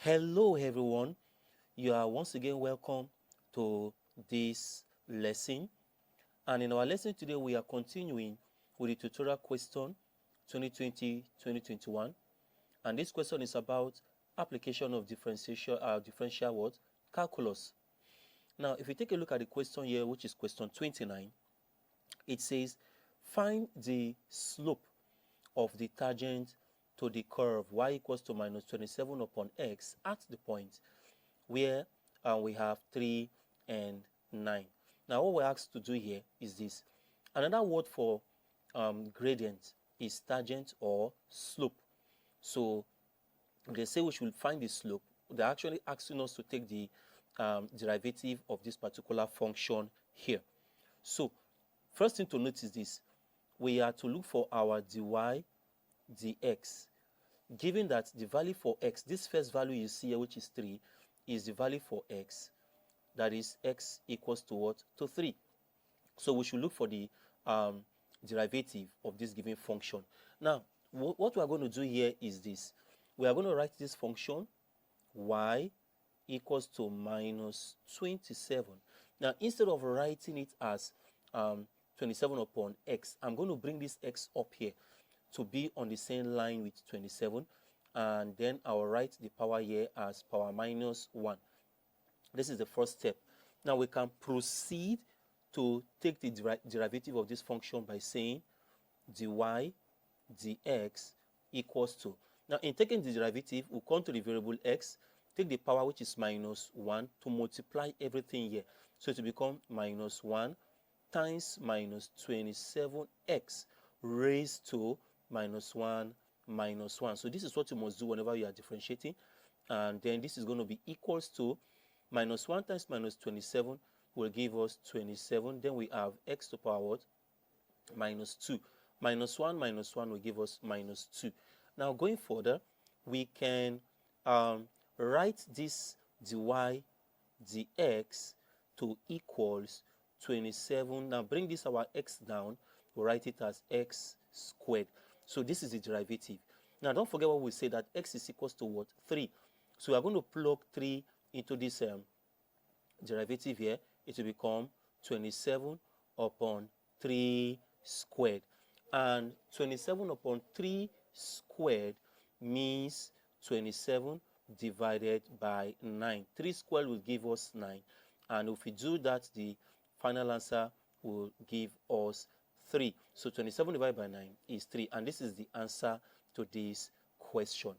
Hello everyone, you are once again welcome to this lesson, and in our lesson today we are continuing with the tutorial question 2020-2021, and this question is about application of differential what? Calculus. Now if you take a look at the question here, which is question 29, it says find the slope of the tangent to the curve y equals to minus 27 upon x at the point where we have 3 and 9. Now what we're asked to do here is this. Another word for gradient is tangent or slope. So they say we should find the slope. They're actually asking us to take the derivative of this particular function here. So first thing to notice is this. We are to look for our dy dx, given that the value for x, this first value you see here, which is 3, is the value for x, that is x equals to what? To 3. So we should look for the derivative of this given function. Now what we are going to do here is this. We are going to write this function y equals to minus 27. Now instead of writing it as 27 upon x, I'm going to bring this x up here to be on the same line with 27, and then I'll write the power here as power minus 1. This is the first step. Now we can proceed to take the derivative of this function by saying dy dx equals to. Now in taking the derivative, we'll come to the variable x, take the power which is minus 1 to multiply everything here. So it will become minus 1 times minus 27x raised to minus 1 minus 1. So this is what you must do whenever you are differentiating. And then this is going to be equals to minus 1 times minus 27 will give us 27. Then we have x to the power what? Minus 2. Minus 1 minus 1 will give us minus 2. Now going further, we can write this dy dx to equals 27. Now bring this our x down. We'll write it as x squared. So this is the derivative. Now don't forget what we say, that x is equals to what? 3. So we are going to plug 3 into this derivative here. It will become 27 upon 3 squared. And 27 upon 3 squared means 27 divided by 9. 3 squared will give us 9. And if we do that, the final answer will give us 3. So 27 divided by 9 is 3. And this is the answer to this question.